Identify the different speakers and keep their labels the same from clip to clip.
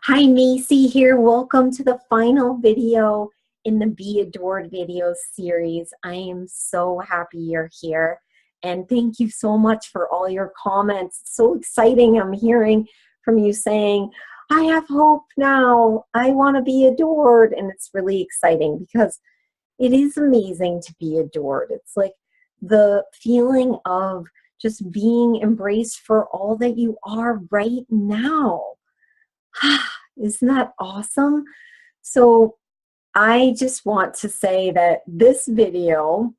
Speaker 1: Hi, Macy here. Welcome to the final video in the Be Adored video series. I am so happy you're here. And thank you so much for all your comments. It's so exciting. I'm hearing from you saying, I have hope now. I want to be adored. And it's really exciting because it is amazing to be adored. It's like the feeling of just being embraced for all that you are right now. Isn't that awesome? So I just want to say that this video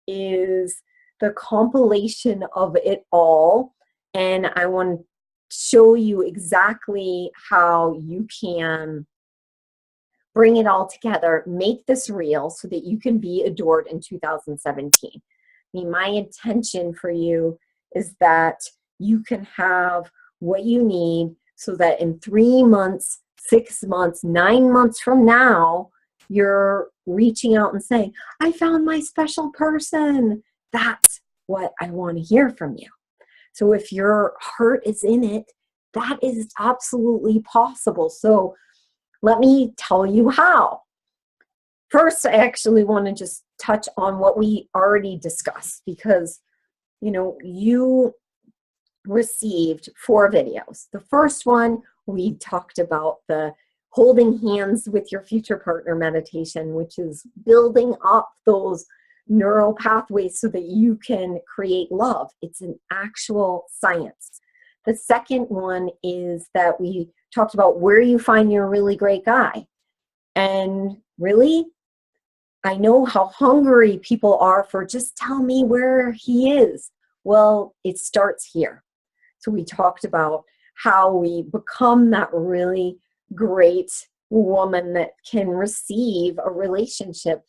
Speaker 1: is the compilation of it all, and I want to show you exactly how you can bring it all together, make this real so that you can be adored in 2017. I mean, my intention for you is that you can have what you need so that in 3 months, 6 months, 9 months from now, you're reaching out and saying, I found my special person. That's what I want to hear from you. So if your heart is in it, that is absolutely possible. So let me tell you how. First, I actually want to just touch on what we already discussed because, you received 4 videos. The first one, we talked about the holding hands with your future partner meditation, which is building up those neural pathways so that you can create love. It's an actual science. The second one is that we talked about where you find your really great guy. And really, I know how hungry people are for just tell me where he is. Well, it starts here. So we talked about how we become that really great woman that can receive a relationship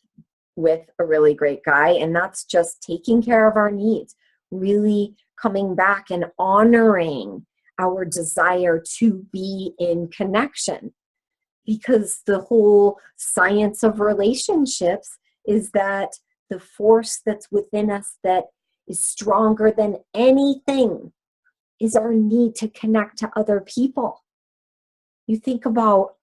Speaker 1: with a really great guy. And that's just taking care of our needs, really coming back and honoring our desire to be in connection. Because the whole science of relationships is that the force that's within us that is stronger than anything is our need to connect to other people. You think about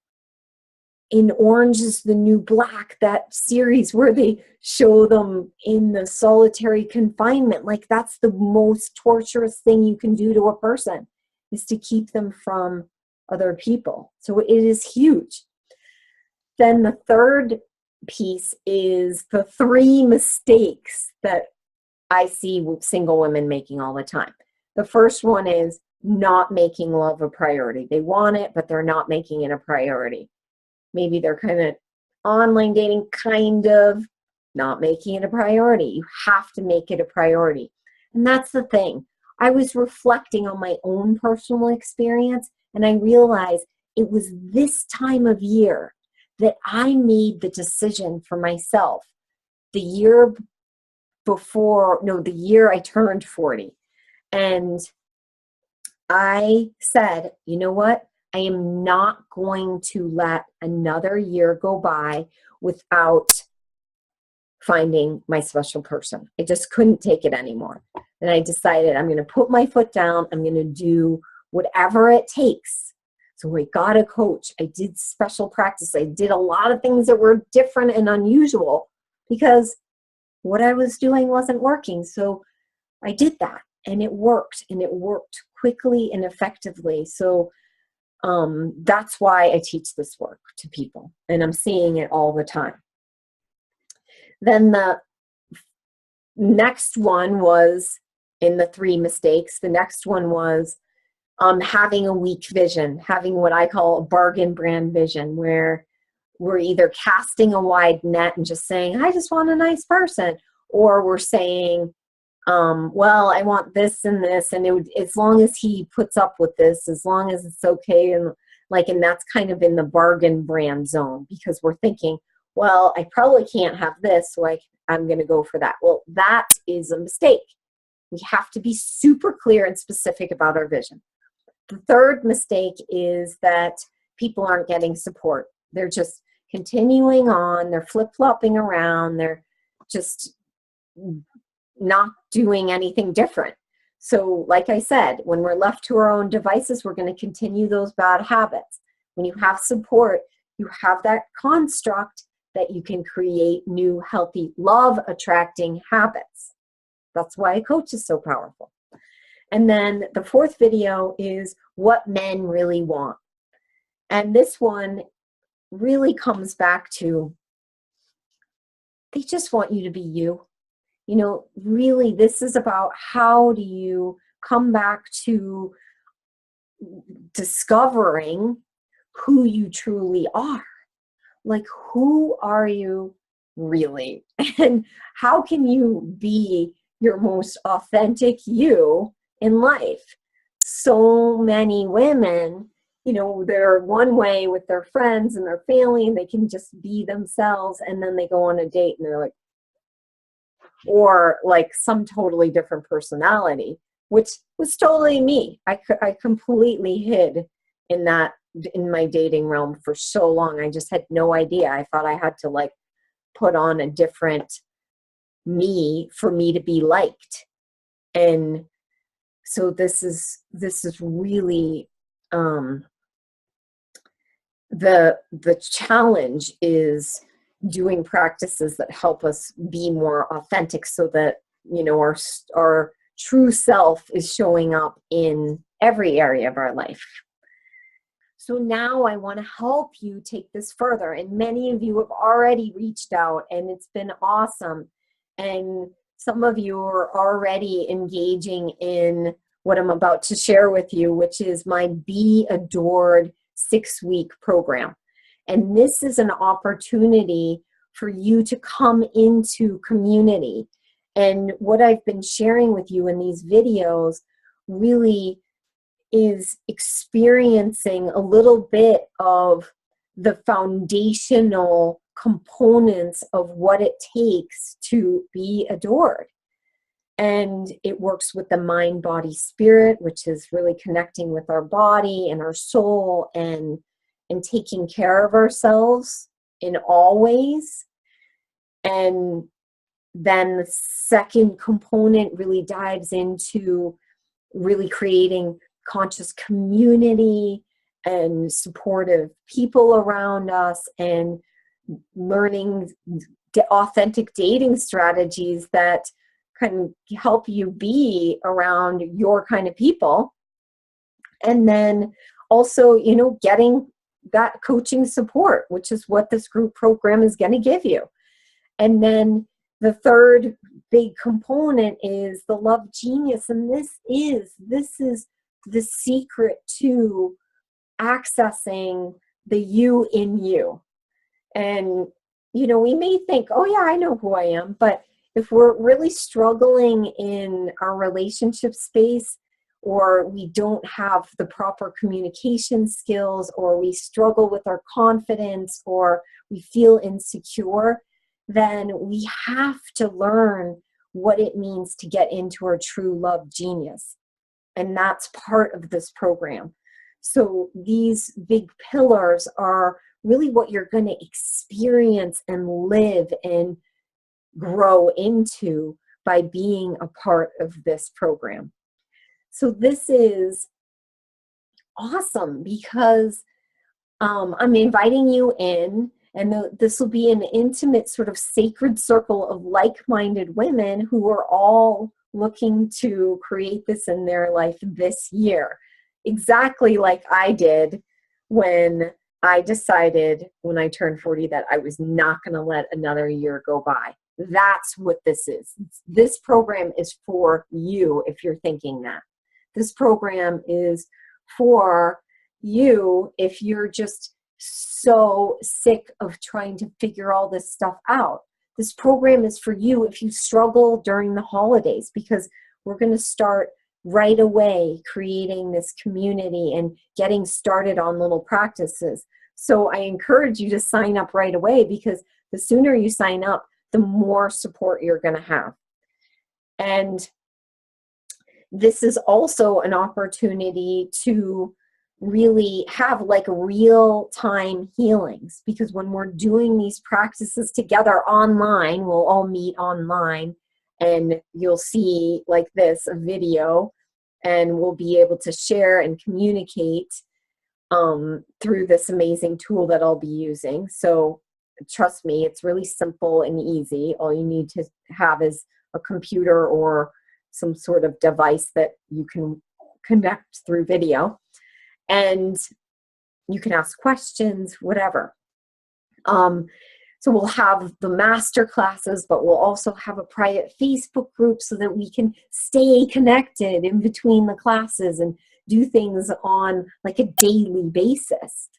Speaker 1: in Orange is the New Black, that series where they show them in the solitary confinement. Like that's the most torturous thing you can do to a person is to keep them from other people. So it is huge. Then the third piece is the 3 mistakes that I see single women making all the time. The first one is not making love a priority. They want it, but they're not making it a priority. Maybe they're kind of online dating, kind of not making it a priority. You have to make it a priority. And that's the thing. I was reflecting on my own personal experience, and I realized it was this time of year that I made the decision for myself. The year I turned 40. And I said, you know what? I am not going to let another year go by without finding my special person. I just couldn't take it anymore. And I decided I'm going to put my foot down. I'm going to do whatever it takes. So I got a coach. I did special practice. I did a lot of things that were different and unusual because what I was doing wasn't working. So I did that. And it worked quickly and effectively. So that's why I teach this work to people, and I'm seeing it all the time. Then the next one was in the 3 mistakes. The next one was having a weak vision, having what I call a bargain brand vision, where we're either casting a wide net and just saying, I just want a nice person, or we're saying, well, I want this and this, and as long as he puts up with this, as long as it's okay, and that's kind of in the bargain brand zone because we're thinking, well, I probably can't have this, so I'm going to go for that. Well, that is a mistake. We have to be super clear and specific about our vision. The third mistake is that people aren't getting support. They're just continuing on. They're flip-flopping around. They're just not doing anything different. So like I said, when we're left to our own devices, we're going to continue those bad habits. When you have support, you have that construct that you can create new, healthy, love-attracting habits. That's why a coach is so powerful. And then the fourth video is what men really want. And this one really comes back to, they just want you to be you. You know, really, this is about how do you come back to discovering who you truly are. Like, who are you really? And how can you be your most authentic you in life? So many women, you know, they're one way with their friends and their family, and they can just be themselves, and then they go on a date and they're like, or like some totally different personality, which was totally me. I completely hid in my dating realm for so long. I just had no idea. I thought I had to like put on a different me for me to be liked. And so this is really the challenge is doing practices that help us be more authentic, so that, you know, our true self is showing up in every area of our life. So now I want to help you take this further, and many of you have already reached out, and it's been awesome. And some of you are already engaging in what I'm about to share with you, which is my Be Adored 6-week program. And this is an opportunity for you to come into community. And what I've been sharing with you in these videos really is experiencing a little bit of the foundational components of what it takes to be adored. And it works with the mind, body, spirit, which is really connecting with our body and our soul, and taking care of ourselves in all ways. And then the second component really dives into really creating conscious community and supportive people around us, and learning authentic dating strategies that can help you be around your kind of people. And then also, you know, getting that coaching support, which is what this group program is going to give you. And then the third big component is the Love Genius. And this is the secret to accessing the you in you. And, you know, we may think, oh yeah, I know who I am. But if we're really struggling in our relationship space, or we don't have the proper communication skills, or we struggle with our confidence, or we feel insecure, then we have to learn what it means to get into our true love genius. And that's part of this program. So these big pillars are really what you're going to experience and live and grow into by being a part of this program. So this is awesome because I'm inviting you in, and this will be an intimate sort of sacred circle of like-minded women who are all looking to create this in their life this year. Exactly like I did when I decided when I turned 40 that I was not going to let another year go by. That's what this is. This program is for you if you're thinking that. This program is for you if you're just so sick of trying to figure all this stuff out. This program is for you if you struggle during the holidays, because we're going to start right away creating this community and getting started on little practices. So I encourage you to sign up right away, because the sooner you sign up, the more support you're going to have. And this is also an opportunity to really have like real-time healings, because when we're doing these practices together online, we'll all meet online, and you'll see like this, a video, and we'll be able to share and communicate through this amazing tool that I'll be using. So trust me, it's really simple and easy. All you need to have is a computer or some sort of device that you can connect through video, and you can ask questions, whatever. So we'll have the master classes, but we'll also have a private Facebook group so that we can stay connected in between the classes and do things on like a daily basis.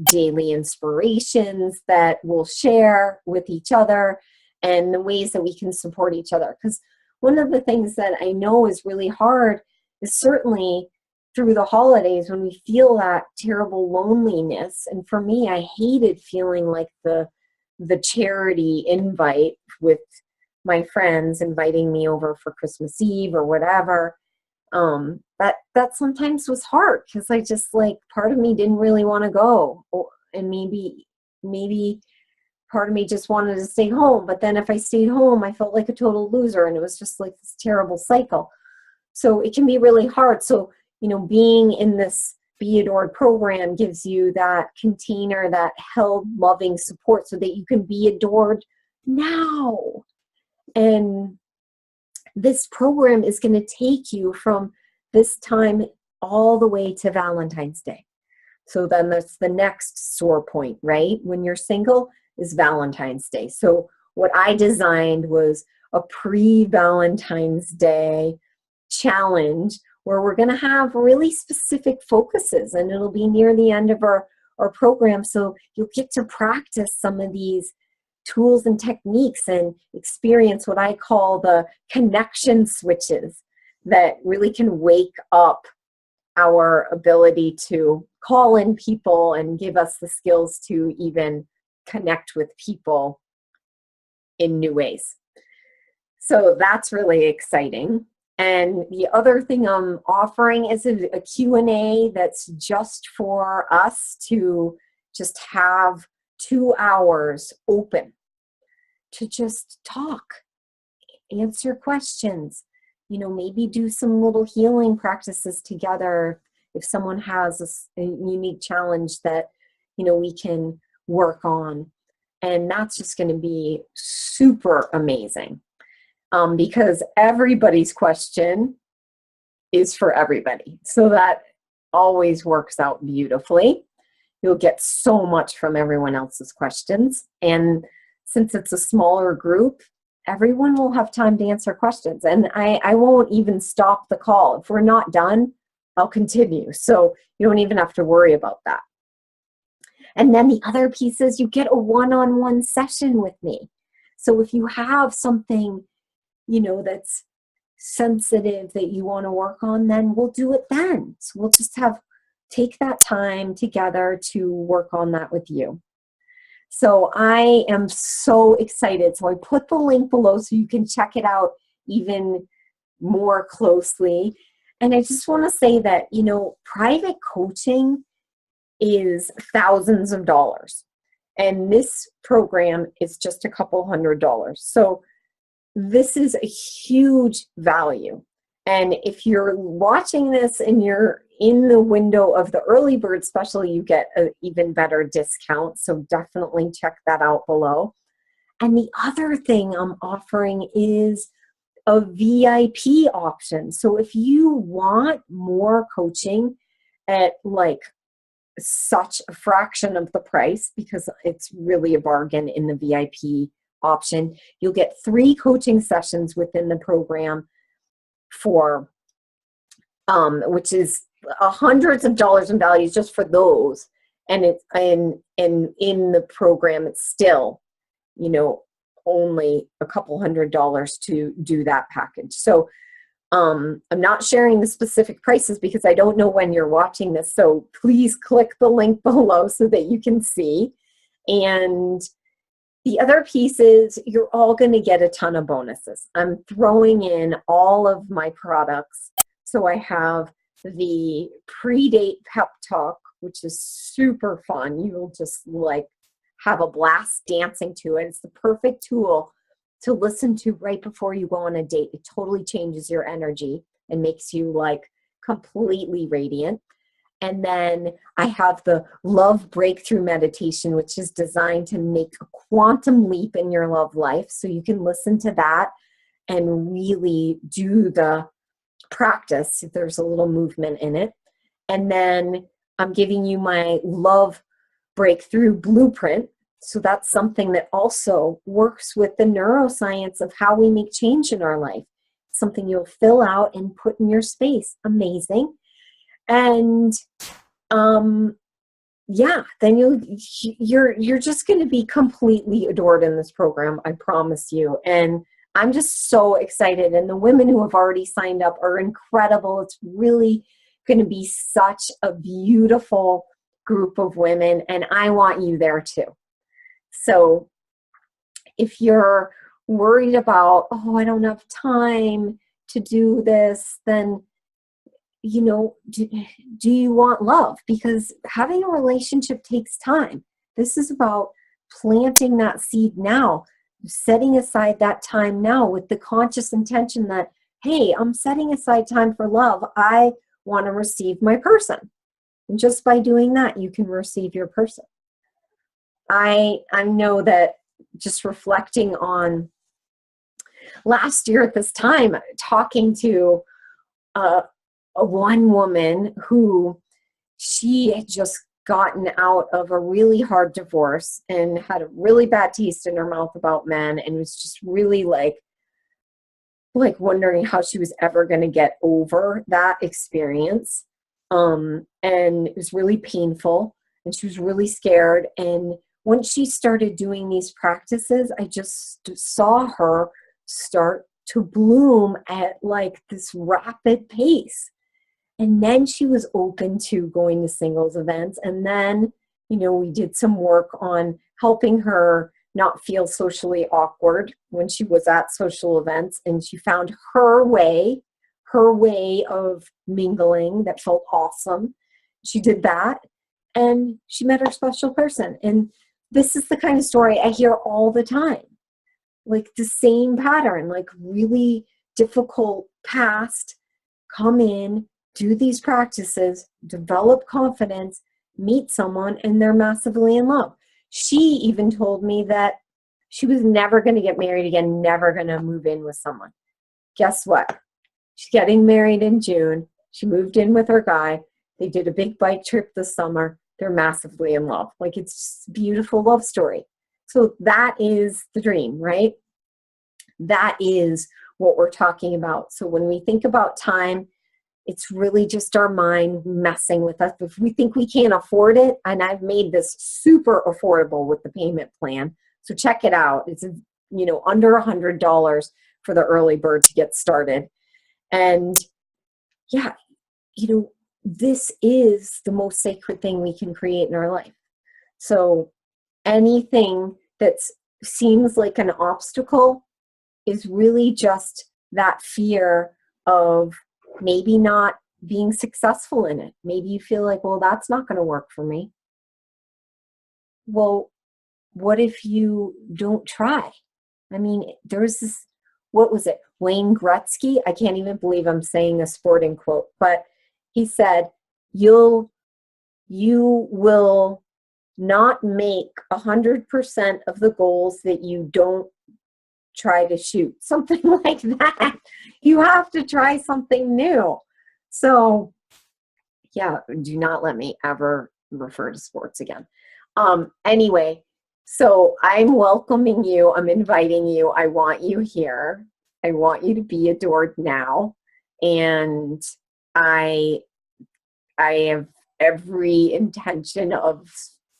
Speaker 1: Daily inspirations that we'll share with each other and the ways that we can support each other. Because one of the things that I know is really hard is certainly through the holidays when we feel that terrible loneliness. And for me, I hated feeling like the charity invite with my friends inviting me over for Christmas Eve or whatever. That sometimes was hard because I just like part of me didn't really want to go, and maybe part of me just wanted to stay home. But then if I stayed home, I felt like a total loser, and it was just like this terrible cycle. So it can be really hard. So, you know, being in this Be Adored program gives you that container, that held, loving support so that you can be adored now. And this program is going to take you from this time all the way to Valentine's Day. So then that's the next sore point, right? When you're single is Valentine's Day. So what I designed was a pre-Valentine's Day challenge where we're going to have really specific focuses, and it'll be near the end of our program. So you'll get to practice some of these tools and techniques and experience what I call the connection switches that really can wake up our ability to call in people and give us the skills to even connect with people in new ways. So that's really exciting. And the other thing I'm offering is a Q&A that's just for us to just have 2 hours open to just talk, answer questions, you know, maybe do some little healing practices together if someone has a unique challenge that, you know, we can work on. And that's just going to be super amazing because everybody's question is for everybody. So that always works out beautifully. You'll get so much from everyone else's questions. And since it's a smaller group, everyone will have time to answer questions. And I won't even stop the call. If we're not done, I'll continue. So you don't even have to worry about that. And then the other piece is you get a one-on-one session with me. So if you have something, you know, that's sensitive that you want to work on, then we'll do it then. So we'll just take that time together to work on that with you. So I am so excited. So I put the link below so you can check it out even more closely. And I just want to say that, you know, private coaching is thousands of dollars. And this program is just a couple $100. So this is a huge value. And if you're watching this and you're in the window of the early bird special, you get an even better discount. So definitely check that out below. And the other thing I'm offering is a VIP option. So if you want more coaching at like such a fraction of the price, because it's really a bargain in the VIP option, you'll get 3 coaching sessions within the program for which is hundreds of dollars in values just for those. And it's in the program, it's still, you know, only a couple $100 to do that package. So I'm not sharing the specific prices because I don't know when you're watching this. So please click the link below so that you can see. And the other piece is you're all going to get a ton of bonuses. I'm throwing in all of my products. So I have the pre-date pep talk, which is super fun. You'll just like have a blast dancing to it. It's the perfect tool to listen to right before you go on a date. It totally changes your energy and makes you like completely radiant. And then I have the love breakthrough meditation, which is designed to make a quantum leap in your love life. So you can listen to that and really do the practice. There's a little movement in it. And then I'm giving you my love breakthrough blueprint. So that's something that also works with the neuroscience of how we make change in our life. Something you'll fill out and put in your space. Amazing. And yeah, then you're just going to be completely adored in this program, I promise you. And I'm just so excited. And the women who have already signed up are incredible. It's really going to be such a beautiful group of women, and I want you there too. So if you're worried about, oh, I don't have time to do this, then you know, do you want love? Because having a relationship takes time. This is about planting that seed now, setting aside that time now with the conscious intention that, hey, I'm setting aside time for love. I want to receive my person. And just by doing that, you can receive your person. I know that just reflecting on last year at this time, talking to one woman who she had just gotten out of a really hard divorce and had a really bad taste in her mouth about men, and was just really like wondering how she was ever going to get over that experience. And it was really painful, and she was really scared. And once she started doing these practices, I just saw her start to bloom at like this rapid pace. And then she was open to going to singles events. And then, you know, we did some work on helping her not feel socially awkward when she was at social events. And she found her way of mingling that felt awesome. She did that, and she met her special person. And this is the kind of story I hear all the time. Like the same pattern, like really difficult past, come in, do these practices, develop confidence, meet someone, and they're massively in love. She even told me that she was never going to get married again, never going to move in with someone. Guess what? She's getting married in June. She moved in with her guy. They did a big bike trip this summer. They're massively in love. Like, it's just a beautiful love story. So that is the dream, right? That is what we're talking about. So when we think about time, it's really just our mind messing with us. If we think we can't afford it, and I've made this super affordable with the payment plan. So check it out. It's, you know, under $100 for the early bird to get started. And yeah, you know, this is the most sacred thing we can create in our life. So anything that seems like an obstacle is really just that fear of maybe not being successful in it. Maybe you feel like, well, that's not going to work for me. Well, what if you don't try? I mean, there's this, what was it? Wayne Gretzky? I can't even believe I'm saying a sporting quote, but he said, you will not make 100% of the goals that you don't try to shoot. Something like that. You have to try something new. So yeah, do not let me ever refer to sports again. Anyway, so I'm welcoming you. I'm inviting you. I want you here. I want you to be adored now. And I have every intention of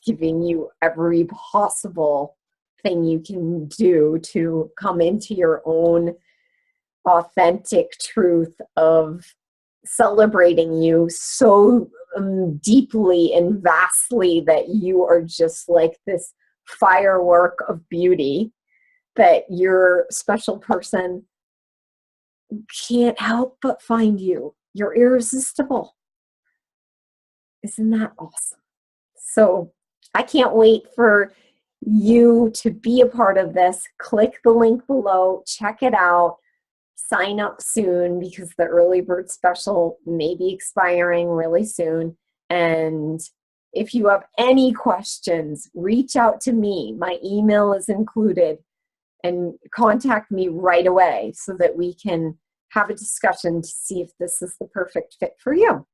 Speaker 1: giving you every possible thing you can do to come into your own authentic truth of celebrating you so deeply and vastly that you are just like this firework of beauty that your special person can't help but find you. You're irresistible. Isn't that awesome? So I can't wait for you to be a part of this. Click the link below, check it out, sign up soon because the early bird special may be expiring really soon. And if you have any questions, reach out to me. My email is included, and contact me right away so that we can have a discussion to see if this is the perfect fit for you.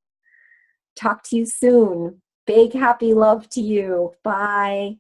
Speaker 1: Talk to you soon. Big happy love to you. Bye.